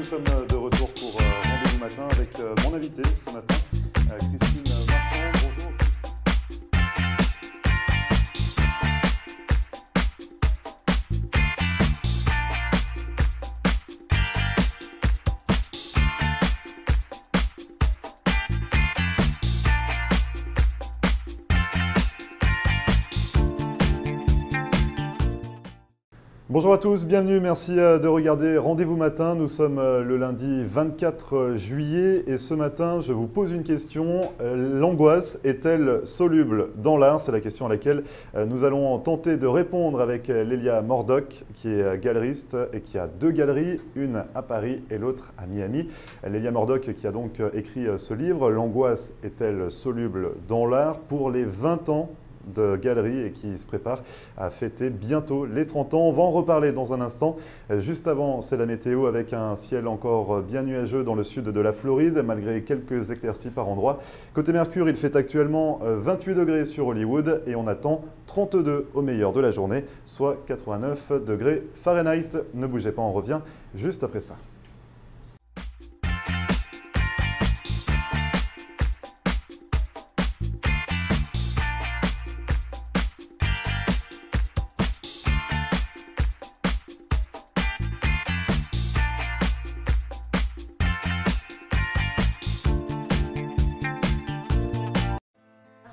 sommes de retour pour Rendez-vous Matin avec mon invité ce matin, Christine Marchand. Bonjour. Bonjour à tous, bienvenue, merci de regarder Rendez-vous Matin. Nous sommes le lundi 24 juillet et ce matin, je vous pose une question. L'angoisse est-elle soluble dans l'art? C'est la question à laquelle nous allons tenter de répondre avec Lélia Mordoc, qui est galeriste et qui a deux galeries, une à Paris et l'autre à Miami. Lélia Mordoc qui a donc écrit ce livre, L'angoisse est-elle soluble dans l'art, pour les 20 ans de galerie et qui se prépare à fêter bientôt les 30 ans. On va en reparler dans un instant. Juste avant, c'est la météo avec un ciel encore bien nuageux dans le sud de la Floride, malgré quelques éclaircies par endroits. Côté Mercure, il fait actuellement 28 degrés sur Hollywood et on attend 32 au meilleur de la journée, soit 89 degrés Fahrenheit. Ne bougez pas, on revient juste après ça.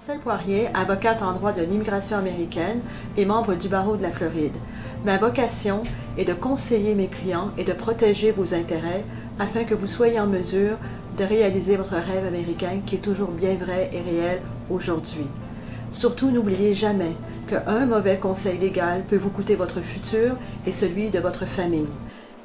Marcelle Poirier, avocate en droit de l'immigration américaine et membre du barreau de la Floride. Ma vocation est de conseiller mes clients et de protéger vos intérêts afin que vous soyez en mesure de réaliser votre rêve américain qui est toujours bien vrai et réel aujourd'hui. Surtout, n'oubliez jamais qu'un mauvais conseil légal peut vous coûter votre futur et celui de votre famille.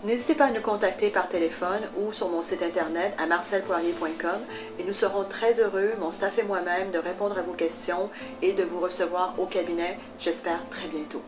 N'hésitez pas à nous contacter par téléphone ou sur mon site internet à marcelpoirier.com et nous serons très heureux, mon staff et moi-même, de répondre à vos questions et de vous recevoir au cabinet, j'espère très bientôt.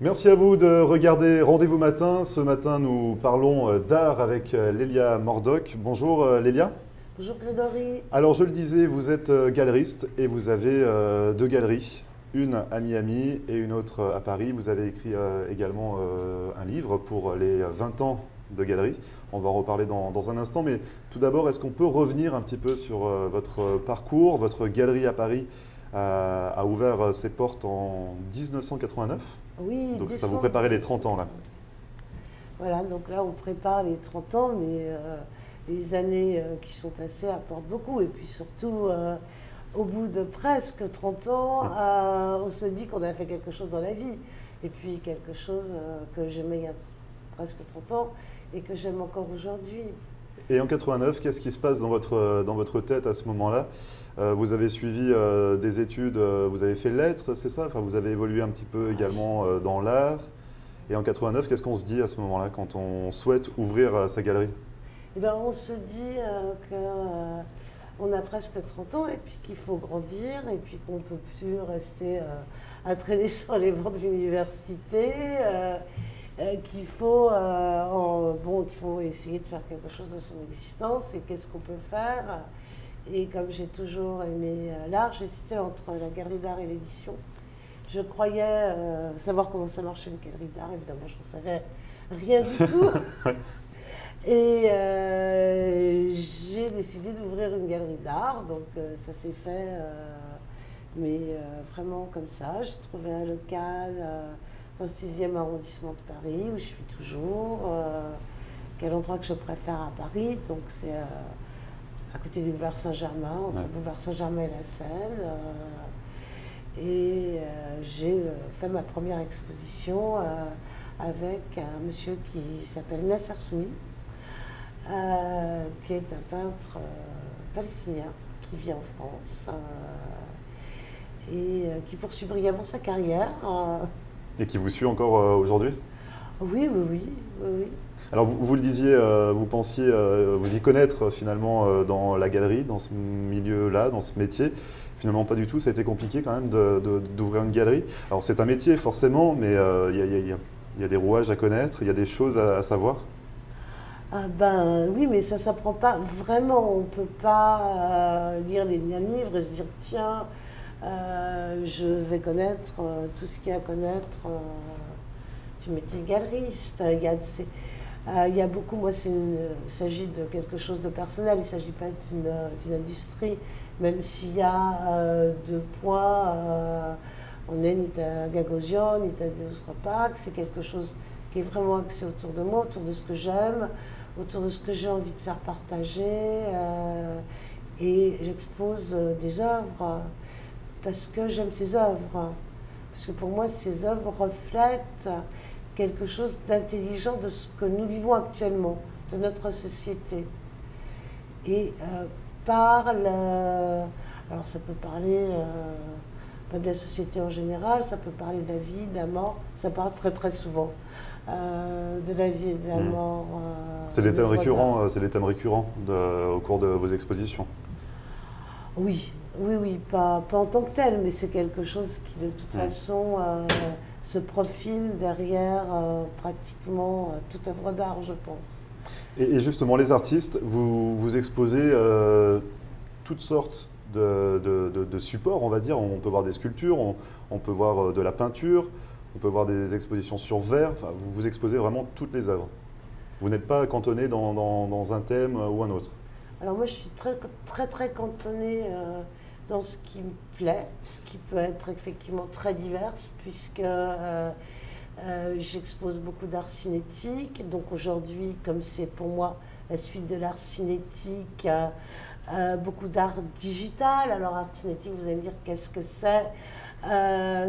Merci à vous de regarder Rendez-vous Matin. Ce matin, nous parlons d'art avec Lélia Mordoc. Bonjour Lélia. Bonjour Grégory. Alors je le disais, vous êtes galeriste et vous avez deux galeries, une à Miami et une autre à Paris. Vous avez écrit également un livre pour les 20 ans de galerie. On va en reparler dans un instant, mais tout d'abord, est-ce qu'on peut revenir un petit peu sur votre parcours? Votre galerie à Paris a ouvert ses portes en 1989. Oui, donc ça vous préparait les 30 ans là. Voilà, donc là on prépare les 30 ans, mais les années qui sont passées apportent beaucoup. Et puis surtout, au bout de presque 30 ans, on se dit qu'on a fait quelque chose dans la vie. Et puis quelque chose que j'aimais il y a presque 30 ans et que j'aime encore aujourd'hui. Et en 89, qu'est-ce qui se passe dans votre tête à ce moment-là? Vous avez suivi des études, vous avez fait lettres, c'est ça? Enfin, vous avez évolué un petit peu également dans l'art. Et en 89, qu'est-ce qu'on se dit à ce moment-là quand on souhaite ouvrir sa galerie? Eh bien, on se dit qu'on a presque 30 ans et puis qu'il faut grandir et puis qu'on ne peut plus rester à traîner sur les bancs de l'université. Qu'il faut, qu'il faut essayer de faire quelque chose de son existence et qu'est-ce qu'on peut faire. Et comme j'ai toujours aimé l'art, j'hésitais entre la galerie d'art et l'édition. Je croyais savoir comment ça marchait une galerie d'art, évidemment, je n'en savais rien du tout. Et j'ai décidé d'ouvrir une galerie d'art, donc ça s'est fait, mais vraiment comme ça. J'ai trouvé un local dans le 6e arrondissement de Paris, où je suis toujours, quel endroit que je préfère à Paris, donc c'est à côté du boulevard Saint-Germain, entre le boulevard Saint-Germain et la Seine. Et j'ai fait ma première exposition avec un monsieur qui s'appelle Nasser Soumi, qui est un peintre palestinien qui vit en France et qui poursuit brillamment sa carrière. Et qui vous suit encore aujourd'hui? Oui, oui, oui, oui, oui. Alors vous le disiez, vous pensiez vous y connaître finalement dans la galerie, dans ce milieu-là, dans ce métier. Finalement pas du tout, ça a été compliqué quand même d'ouvrir une galerie. Alors c'est un métier forcément, mais il y a des rouages à connaître, il y a des choses à savoir. Ah ben oui, mais ça ne s'apprend pas vraiment. On ne peut pas lire les miens livres et se dire tiens, je vais connaître tout ce qu'il y a à connaître du métier de galeriste. Il y a beaucoup, moi, il s'agit de quelque chose de personnel, il ne s'agit pas d'une industrie, même s'il y a deux points, on est ni à Gagosian, ni à Deus Repac, c'est quelque chose qui est vraiment axé autour de moi, autour de ce que j'aime, autour de ce que j'ai envie de faire partager, et j'expose des œuvres parce que j'aime ces œuvres, parce que pour moi, ces œuvres reflètent quelque chose d'intelligent de ce que nous vivons actuellement, de notre société. Et parle, alors ça peut parler pas de la société en général, ça peut parler de la vie, de la mort, ça parle très très souvent de la vie et de la mort. C'est les thèmes récurrents, au cours de vos expositions. Oui, oui, oui, pas en tant que tel, mais c'est quelque chose qui de toute façon se profile derrière pratiquement toute œuvre d'art, je pense. Et justement, les artistes, vous exposez toutes sortes de supports, on va dire. On peut voir des sculptures, on peut voir de la peinture, on peut voir des expositions sur verre. Enfin, vous exposez vraiment toutes les œuvres. Vous n'êtes pas cantonné dans un thème ou un autre. Alors moi, je suis très cantonnée dans ce qui me plaît, ce qui peut être effectivement très divers, puisque j'expose beaucoup d'art cinétique. Donc aujourd'hui, comme c'est pour moi la suite de l'art cinétique, beaucoup d'art digital. Alors art cinétique, vous allez me dire qu'est-ce que c'est?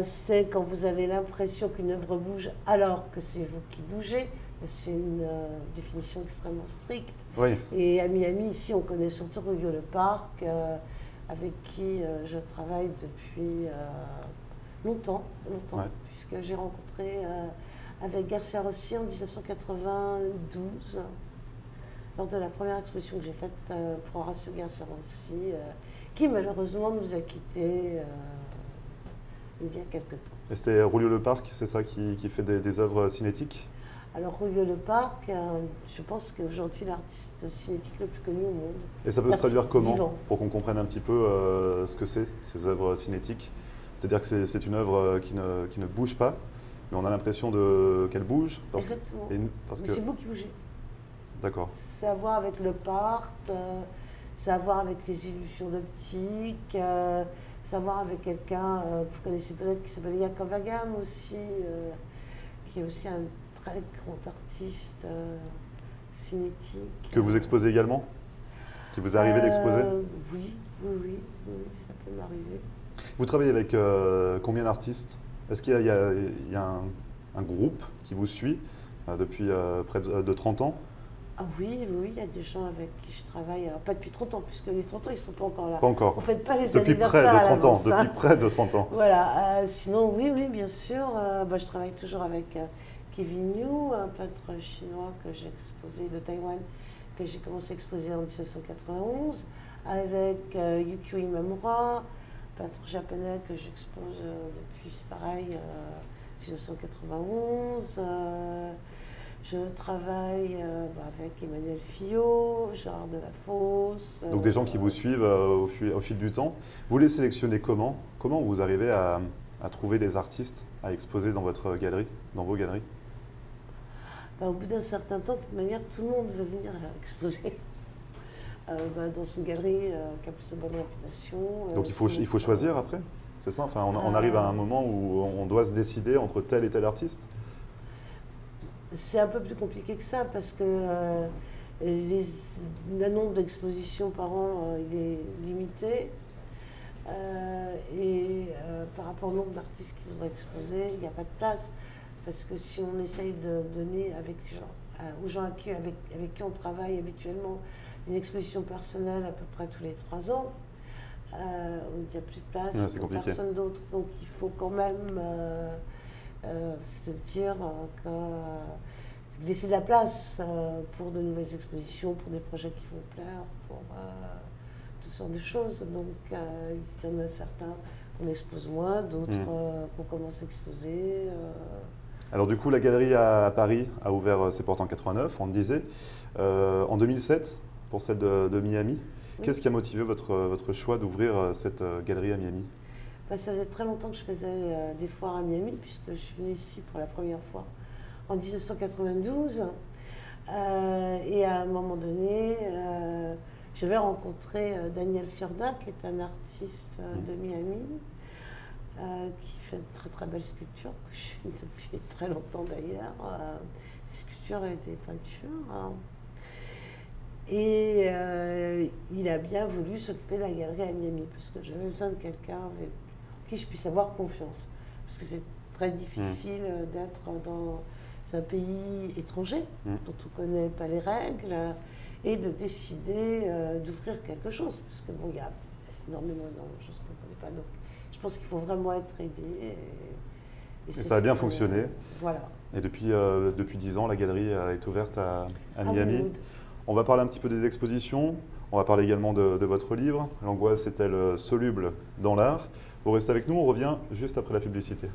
C'est quand vous avez l'impression qu'une œuvre bouge alors que c'est vous qui bougez. C'est une définition extrêmement stricte. Oui. Et à Miami, ici, on connaît surtout Ruggiero Le Parc, avec qui je travaille depuis longtemps, puisque j'ai rencontré avec Garcia Rossi en 1992, lors de la première exposition que j'ai faite pour Horacio Garcia Rossi, qui malheureusement nous a quittés il y a quelque temps. Et c'était Ruggiero Le Parc, c'est ça, qui fait des œuvres cinétiques? Alors Ruggiero Le Parc, je pense qu'aujourd'hui l'artiste cinétique le plus connu au monde. Et ça peut se traduire comment, vivant. pour qu'on comprenne un petit peu ce que c'est, ces œuvres cinétiques? C'est-à-dire que c'est une œuvre qui ne bouge pas, mais on a l'impression qu'elle bouge. Exactement. Mais c'est vous qui bougez. D'accord. C'est à voir avec le part, c'est à voir avec les illusions d'optique, c'est à voir avec quelqu'un que vous connaissez peut-être qui s'appelle Jacob Agam aussi, qui est aussi un très grand artiste cinétique. Que vous exposez également? Qui vous est arrivé d'exposer? Oui, ça peut m'arriver. Vous travaillez avec combien d'artistes? Est-ce qu'il y a un groupe qui vous suit depuis près de 30 ans? Ah oui, il y a des gens avec qui je travaille, alors pas depuis 30 ans, puisque les 30 ans, ils ne sont pas encore là. Pas encore. On ne fait pas les depuis anniversaires près de 30 ans, hein. Depuis près de 30 ans. Voilà, sinon, oui, bien sûr. Je travaille toujours avec Kevin Yu, un peintre chinois que j'ai exposé de Taïwan, que j'ai commencé à exposer en 1991, avec Yukio Imamura, peintre japonais que j'expose depuis, c'est pareil, 1991. Je travaille avec Emmanuel Fillot, Gérard Delafosse. Donc des gens qui vous suivent au fil du temps. Vous les sélectionnez comment? Comment vous arrivez à trouver des artistes à exposer dans votre galerie, dans vos galeries? Au bout d'un certain temps, de toute manière, tout le monde veut venir exposer dans une galerie qui a plus de bonne réputation. Donc il faut choisir après? C'est ça? Enfin, on arrive à un moment où on doit se décider entre tel et tel artiste? C'est un peu plus compliqué que ça parce que le nombre d'expositions par an il est limité. Par rapport au nombre d'artistes qui voudraient exposer, il n'y a pas de place. Parce que si on essaye de donner aux gens avec qui on travaille habituellement une exposition personnelle à peu près tous les 3 ans, il n'y a plus de place pour personne d'autre. Donc il faut quand même se dire laisser de la place pour de nouvelles expositions, pour des projets qui vont plaire, pour toutes sortes de choses. Donc il y en a certains qu'on expose moins, d'autres qu'on commence à exposer. Alors du coup, la galerie à Paris a ouvert ses portes en 89, on le disait. En 2007, pour celle de Miami. Oui. Qu'est-ce qui a motivé votre choix d'ouvrir cette galerie à Miami? Ça faisait très longtemps que je faisais des foires à Miami, puisque je suis venue ici pour la première fois en 1992. Et à un moment donné, j'avais rencontré Daniel Fierda, qui est un artiste de Miami, qui fait de très très belles sculptures, que je fais depuis très longtemps d'ailleurs, des sculptures et des peintures. Et il a bien voulu s'occuper de la galerie à Miami, parce que j'avais besoin de quelqu'un avec qui je puisse avoir confiance. Parce que c'est très difficile d'être dans un pays étranger, dont on ne connaît pas les règles, et de décider d'ouvrir quelque chose. Parce que bon, il y a énormément de choses qu'on ne connaît pas. Donc, je pense qu'il faut vraiment être aidé. Et ça a bien fonctionné. Voilà. Et depuis 10 ans, la galerie est ouverte à Miami. On va parler un petit peu des expositions. On va parler également de votre livre. L'angoisse est-elle soluble dans l'art? Vous restez avec nous, on revient juste après la publicité.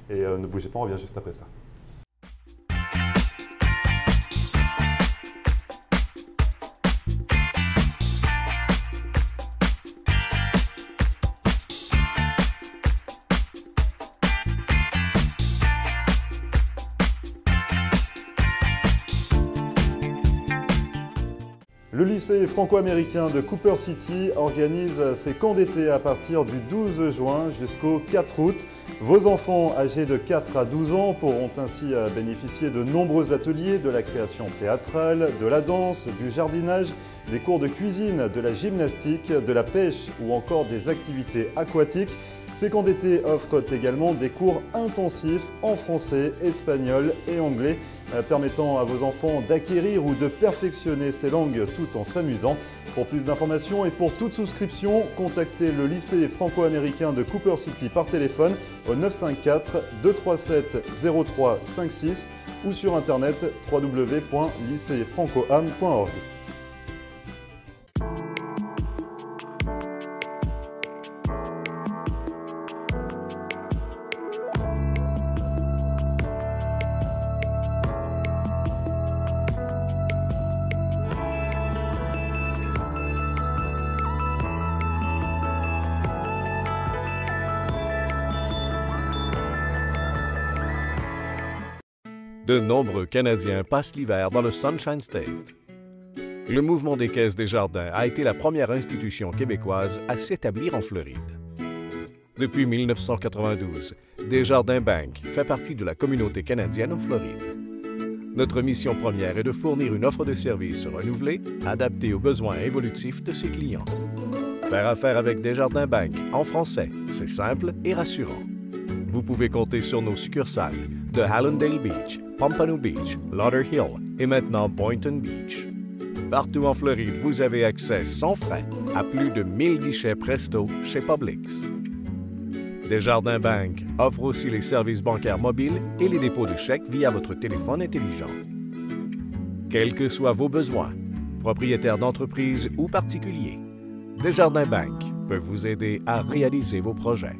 Et ne bougez pas, on revient juste après ça. Le lycée franco-américain de Cooper City organise ses camps d'été à partir du 12 juin jusqu'au 4 août. Vos enfants âgés de 4 à 12 ans pourront ainsi bénéficier de nombreux ateliers, de la création théâtrale, de la danse, du jardinage, des cours de cuisine, de la gymnastique, de la pêche ou encore des activités aquatiques. Ces camps d'été offrent également des cours intensifs en français, espagnol et anglais, permettant à vos enfants d'acquérir ou de perfectionner ces langues tout en s'amusant. Pour plus d'informations et pour toute souscription, contactez le lycée franco-américain de Cooper City par téléphone au 954 237 0356 ou sur internet www.lycéefrancoam.org. De nombreux Canadiens passent l'hiver dans le Sunshine State. Le mouvement des Caisses Desjardins a été la première institution québécoise à s'établir en Floride. Depuis 1992, Desjardins Bank fait partie de la communauté canadienne en Floride. Notre mission première est de fournir une offre de services renouvelée, adaptée aux besoins évolutifs de ses clients. Faire affaire avec Desjardins Bank en français, c'est simple et rassurant. Vous pouvez compter sur nos succursales de Hallandale Beach, Pompano Beach, Lauderhill et maintenant Boynton Beach. Partout en Floride, vous avez accès sans frais à plus de 1000 guichets Presto chez Publix. Desjardins Bank offre aussi les services bancaires mobiles et les dépôts de chèques via votre téléphone intelligent. Quels que soient vos besoins, propriétaires d'entreprise ou particuliers, Desjardins Bank peut vous aider à réaliser vos projets.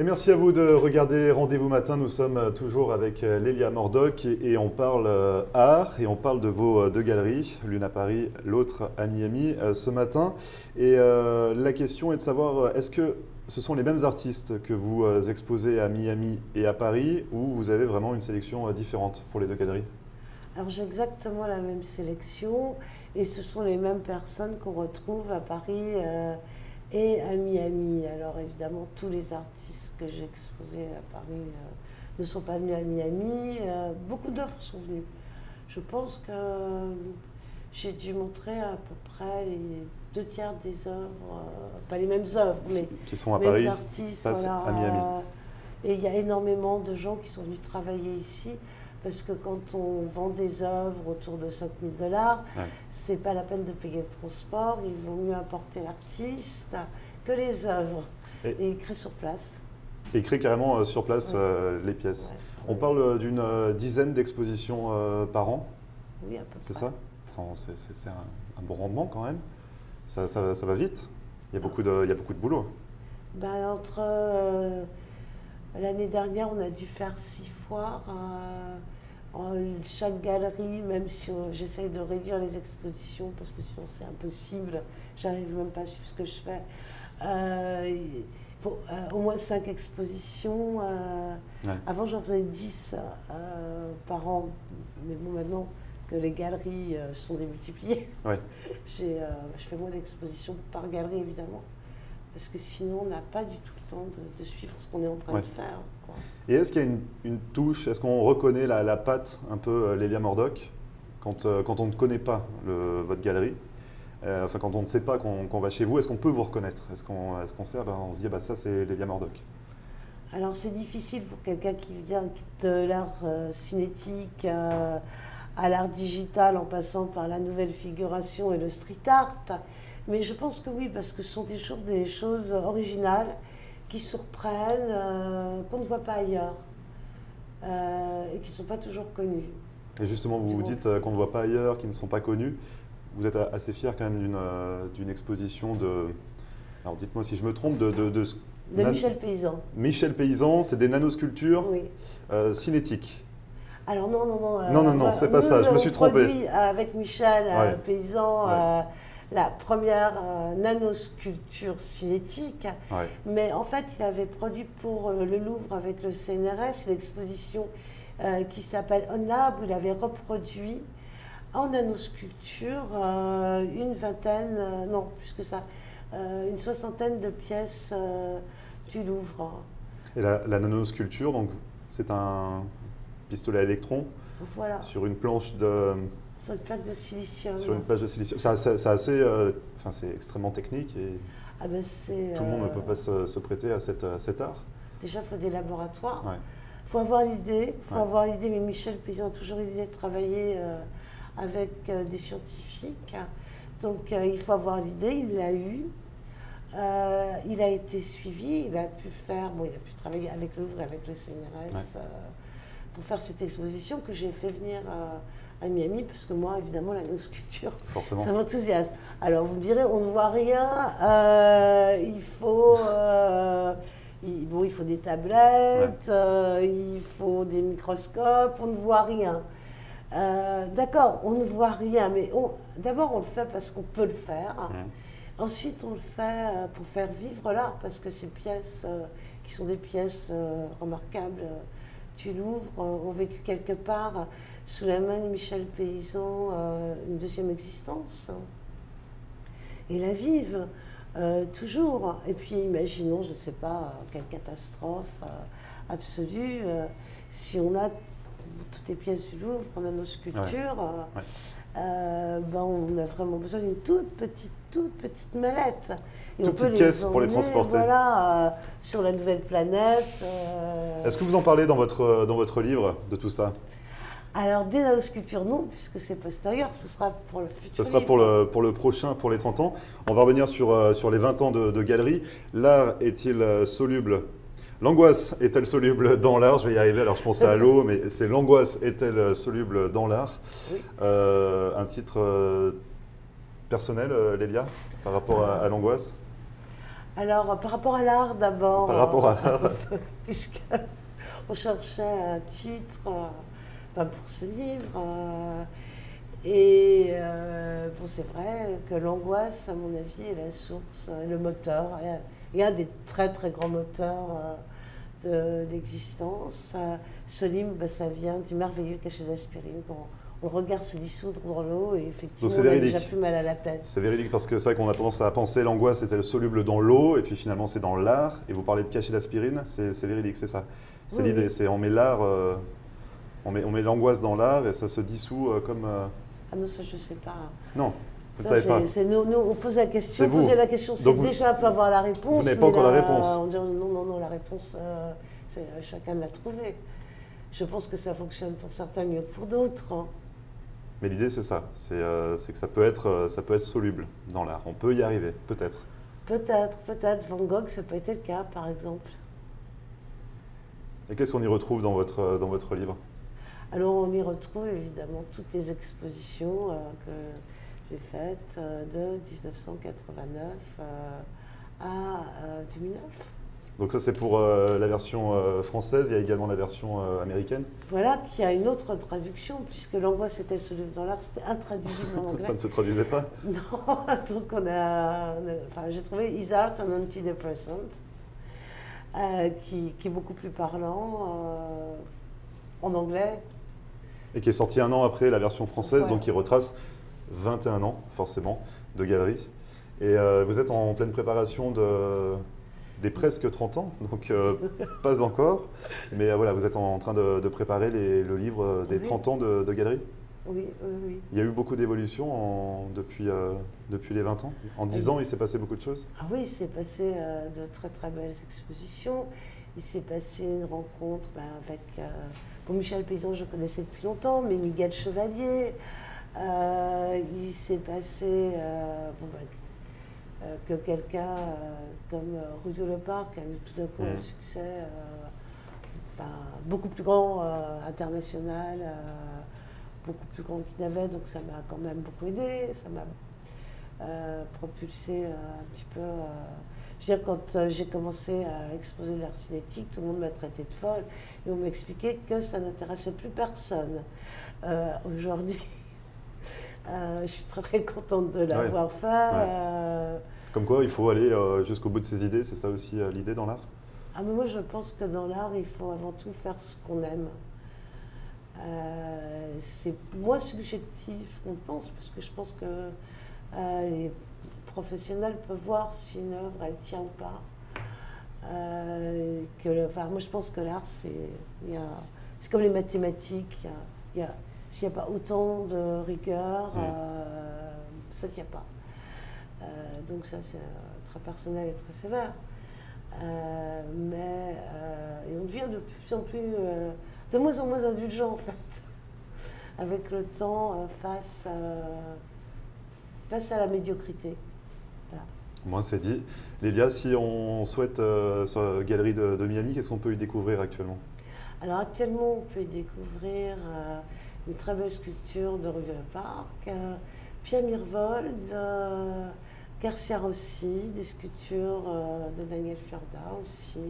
Et merci à vous de regarder Rendez-vous Matin. Nous sommes toujours avec Lélia Mordoc et on parle art et on parle de vos deux galeries, l'une à Paris, l'autre à Miami ce matin. Et la question est de savoir, est-ce que ce sont les mêmes artistes que vous exposez à Miami et à Paris ou vous avez vraiment une sélection différente pour les deux galeries? Alors j'ai exactement la même sélection et ce sont les mêmes personnes qu'on retrouve à Paris et à Miami. Alors évidemment, tous les artistes que j'ai exposés à Paris ne sont pas venus à Miami. Beaucoup d'œuvres sont venues. Je pense que j'ai dû montrer à peu près les 2/3 des œuvres, pas les mêmes œuvres, mais qui sont à mêmes Paris, artistes, voilà, à Miami. Et il y a énormément de gens qui sont venus travailler ici. Parce que quand on vend des œuvres autour de 5 000 $, ouais, c'est pas la peine de payer le transport. Il vaut mieux apporter l'artiste que les œuvres. Et il crée sur place. Et il crée carrément sur place, ouais, les pièces. Ouais, on parle d'une dizaine d'expositions par an. Oui, à peu près. C'est ça? C'est un bon rendement quand même. Ça va vite. Il y a beaucoup de boulot. Ben, entre l'année dernière, on a dû faire 6 foires. Chaque galerie, même si j'essaye de réduire les expositions parce que sinon c'est impossible, j'arrive même pas à suivre ce que je fais. Il faut au moins 5 expositions. Ouais. Avant j'en faisais 10 par an, mais bon, maintenant que les galeries sont démultipliées, ouais, je fais moins d'expositions par galerie évidemment. Parce que sinon, on n'a pas du tout le temps de suivre ce qu'on est en train, ouais, de faire, quoi. Et est-ce qu'il y a une touche, est-ce qu'on reconnaît la patte un peu Lélia Mordoc quand on ne connaît pas votre galerie, enfin quand on ne sait pas qu'on va chez vous, est-ce qu'on peut vous reconnaître? Est-ce qu'on sait, on se dit, bah, ça c'est Lélia Mordoc? Alors c'est difficile pour quelqu'un qui vient de l'art cinétique à l'art digital en passant par la nouvelle figuration et le street art. Mais je pense que oui, parce que ce sont toujours des choses originales qui surprennent, qu'on ne voit pas ailleurs et qui ne sont pas toujours connues. Et justement, vous dites qu'on ne voit pas ailleurs, qui ne sont pas connus. Vous êtes assez fier quand même d'une exposition de... Alors dites-moi si je me trompe, de Michel Paysan. Michel Paysan, c'est des nanosculptures, oui, cinétiques. Alors non, non, c'est pas ça, je me suis trompé. Avec Michel, ouais, Paysan, ouais, la première nanosculpture cinétique, ouais, mais en fait il avait produit pour le Louvre avec le CNRS une exposition qui s'appelle On Lab, où il avait reproduit en nanosculpture une vingtaine, non plus que ça, une 60aine de pièces du Louvre. Et la nanosculpture, donc c'est un pistolet à électrons, voilà, sur une planche de... Sur une plaque de silicium. Sur une plaque de silicium. C'est assez, enfin, c'est extrêmement technique et tout le monde ne peut pas se prêter à cet art. Déjà, il faut des laboratoires. Ouais. Il faut avoir l'idée. Mais Michel Paysan a toujours eu l'idée de travailler avec des scientifiques. Donc, il faut avoir l'idée. Il l'a eu. Il a été suivi. Il a pu faire. Bon, il a pu travailler avec le Louvre, avec le CNRS, ouais, pour faire cette exposition que j'ai fait venir à Miami, parce que moi, évidemment, la nanosculpture, ça m'enthousiasme. Alors, vous me direz, on ne voit rien, il faut des tablettes, ouais, il faut des microscopes, on ne voit rien. D'accord, on ne voit rien, mais d'abord, on le fait parce qu'on peut le faire. Ouais. Ensuite, on le fait pour faire vivre l'art, parce que ces pièces, qui sont des pièces remarquables du Louvre, ont vécu quelque part sous la main de Michel Paysan une deuxième existence. Et la vivent toujours. Et puis imaginons, je ne sais pas, quelle catastrophe absolue, si on a toutes les pièces du Louvre en nanosculpture, ouais, ben on a vraiment besoin d'une toute petite mallette. Et toute petite caisse pour les transporter. Voilà, sur la nouvelle planète. Est-ce que vous en parlez dans votre livre de tout ça? Alors, des nanosculptures, non, puisque c'est postérieur, ce sera pour le futur. Ce sera pour le prochain, pour les 30 ans. On va revenir sur les 20 ans de galerie. L'art est-il soluble? L'angoisse est-elle soluble dans l'art? Je vais y arriver, alors je pensais à l'eau, mais c'est l'angoisse est-elle soluble dans l'art? Oui. Un titre personnel, Lélia, par rapport à l'angoisse? Alors, par rapport à l'art d'abord, Par rapport à l'art. puisqu'on cherchait un titre pour ce livre. Bon, c'est vrai que l'angoisse, à mon avis, est la source, le moteur, et un des très très grands moteurs de l'existence. Ce livre, ça vient du merveilleux cachet d'aspirine. Quand on regarde se dissoudre dans l'eau et effectivement, on a déjà plus mal à la tête. C'est véridique parce que c'est vrai qu'on a tendance à penser l'angoisse était soluble dans l'eau et puis finalement c'est dans l'art. Et vous parlez de cachet d'aspirine, c'est véridique, c'est ça. C'est Oui, l'idée, oui. c'est on met l'art, on met l'angoisse dans l'art et ça se dissout comme... Ah non, ça je sais pas. Non, vous ne Ça, savez pas. nous, on pose la question, C'est vous. poser la question, c'est Donc vous- déjà pas avoir la réponse. vous n'avez pas mais encore la réponse. On dit non, la réponse, c'est chacun l'a trouvée. Je pense que ça fonctionne pour certains mieux que pour d'autres. Hein. Mais l'idée c'est ça, c'est que ça peut être soluble dans l'art. On peut y arriver, peut-être. Peut-être. Van Gogh, ça n'a pas été le cas, par exemple. Et qu'est-ce qu'on y retrouve dans votre livre? Alors, on y retrouve évidemment toutes les expositions que j'ai faites de 1989 à 2009. Donc ça c'est pour la version française, il y a également la version américaine. Voilà, qui a une autre traduction, puisque l'angoisse était soluble dans l'art, c'était intraduisible en anglais. Ça ne se traduisait pas. Non, donc enfin, j'ai trouvé Is Art an Antidepressant, qui est beaucoup plus parlant en anglais. Et qui est sorti un an après la version française, Voilà. donc qui retrace 21 ans, forcément, de galerie. Et vous êtes en pleine préparation des presque 30 ans, donc pas encore. Mais voilà, vous êtes en train de préparer le livre des Oui. 30 ans de galerie. Oui. Il y a eu beaucoup d'évolutions depuis les 20 ans. En 10 ans, il s'est passé beaucoup de choses. Ah oui, il s'est passé de très très belles expositions. Il s'est passé une rencontre avec... Bon, Michel Paysan, je connaissais depuis longtemps, mais Miguel Chevalier. Il s'est passé que quelqu'un comme Rudio Leparc a eu tout d'un coup un succès beaucoup plus grand, international, beaucoup plus grand qu'il n'avait, donc ça m'a quand même beaucoup aidé. Ça m'a propulsé un petit peu. Je veux dire, quand j'ai commencé à exposer l'art cinétique, tout le monde m'a traité de folle et on m'expliquait que ça n'intéressait plus personne. Aujourd'hui, je suis très très contente de l'avoir fait. Ouais. Comme quoi, il faut aller jusqu'au bout de ses idées, c'est ça aussi l'idée dans l'art? Ah, mais moi je pense que dans l'art, il faut avant tout faire ce qu'on aime. C'est moins subjectif qu'on pense, parce que je pense que les professionnels peuvent voir si une œuvre elle tient ou pas. Moi je pense que l'art c'est comme les mathématiques, s'il n'y a pas autant de rigueur, ça ne tient pas. Donc ça c'est très personnel et très sévère. Et on devient de plus en plus, de moins en moins indulgent en fait, avec le temps face à la médiocrité. Voilà. Moi, c'est dit. Lélia, si on souhaite sur la galerie de Miami, qu'est-ce qu'on peut y découvrir actuellement? Alors actuellement, on peut y découvrir une très belle sculpture de Rudio Leparc, Pierre Mirvold, Garcia Rossi, des sculptures de Daniel Fiorda aussi.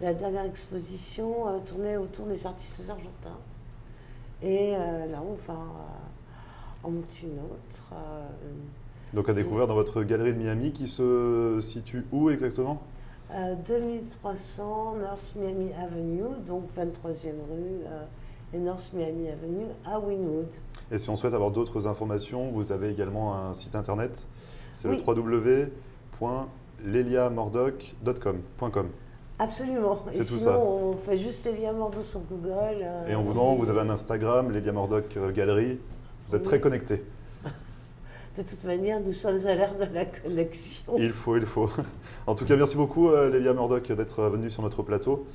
La dernière exposition tournait autour des artistes argentins. Et là, on va en monter une autre. Donc à découvrir dans votre galerie de Miami qui se situe où exactement? 2300 North Miami Avenue, donc 23e rue et North Miami Avenue à Wynwood. Et si on souhaite avoir d'autres informations, vous avez également un site internet, c'est Oui. le www.leliamordoc.com. Absolument. C'est et tout sinon, ça. on fait juste Lélia Mordoc sur Google. Et en vous demandant, vous avez un Instagram, Lélia Mordoc Galerie, vous êtes Oui. très connectés. De toute manière, nous sommes à l'ère de la connexion. Il faut. En tout cas, merci beaucoup Lélia Mordoc d'être venue sur notre plateau.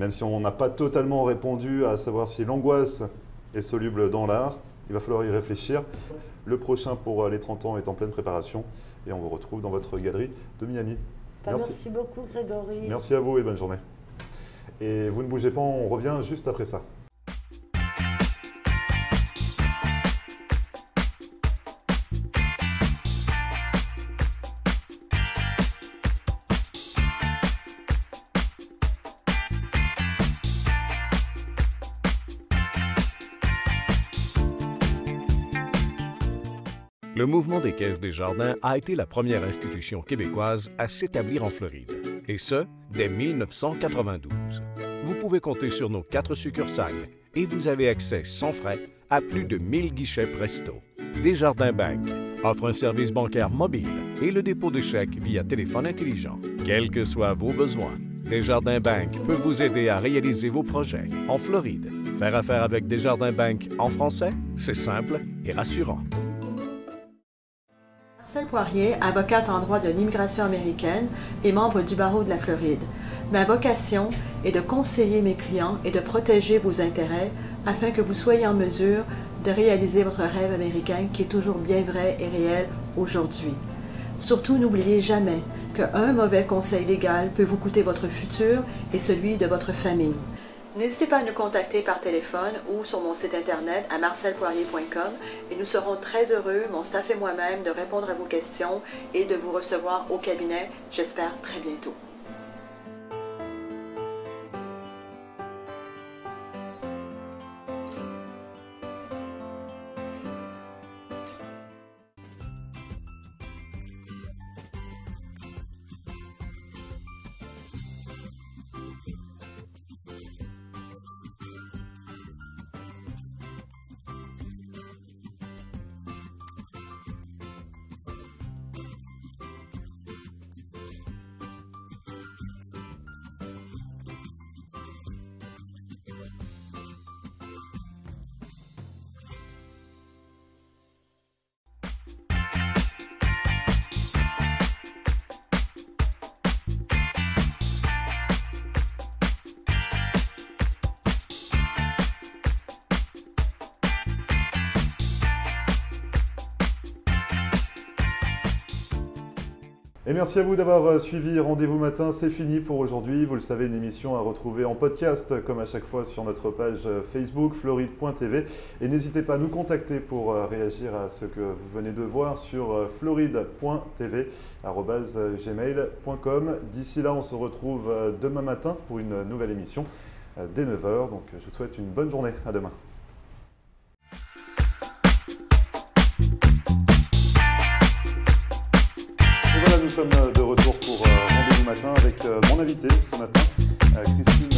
Même si on n'a pas totalement répondu à savoir si l'angoisse est soluble dans l'art, il va falloir y réfléchir. Le prochain pour les 30 ans est en pleine préparation et on vous retrouve dans votre galerie de Miami. Merci beaucoup Grégory. Merci à vous et bonne journée. Et vous ne bougez pas, on revient juste après ça. Le mouvement des Caisses des Jardins a été la première institution québécoise à s'établir en Floride, et ce, dès 1992. Vous pouvez compter sur nos 4 succursales et vous avez accès sans frais à plus de 1000 guichets Presto. Desjardins Bank offre un service bancaire mobile et le dépôt de chèques via téléphone intelligent. Quels que soient vos besoins, Desjardins Bank peut vous aider à réaliser vos projets en Floride. Faire affaire avec Desjardins Bank en français, c'est simple et rassurant. Marcel Poirier, avocate en droit de l'immigration américaine et membre du barreau de la Floride. Ma vocation est de conseiller mes clients et de protéger vos intérêts afin que vous soyez en mesure de réaliser votre rêve américain qui est toujours bien vrai et réel aujourd'hui. Surtout, n'oubliez jamais qu'un mauvais conseil légal peut vous coûter votre futur et celui de votre famille. N'hésitez pas à nous contacter par téléphone ou sur mon site internet à marcelpoirier.com et nous serons très heureux, mon staff et moi-même, de répondre à vos questions et de vous recevoir au cabinet, j'espère très bientôt. Et merci à vous d'avoir suivi Rendez-vous Matin, c'est fini pour aujourd'hui. Vous le savez, une émission à retrouver en podcast, comme à chaque fois sur notre page Facebook, floride.tv. Et n'hésitez pas à nous contacter pour réagir à ce que vous venez de voir sur floride.tv@gmail.com. D'ici là, on se retrouve demain matin pour une nouvelle émission dès 9h. Donc je vous souhaite une bonne journée. À demain. Nous sommes de retour pour Rendez-vous Matin avec mon invité ce matin, Christine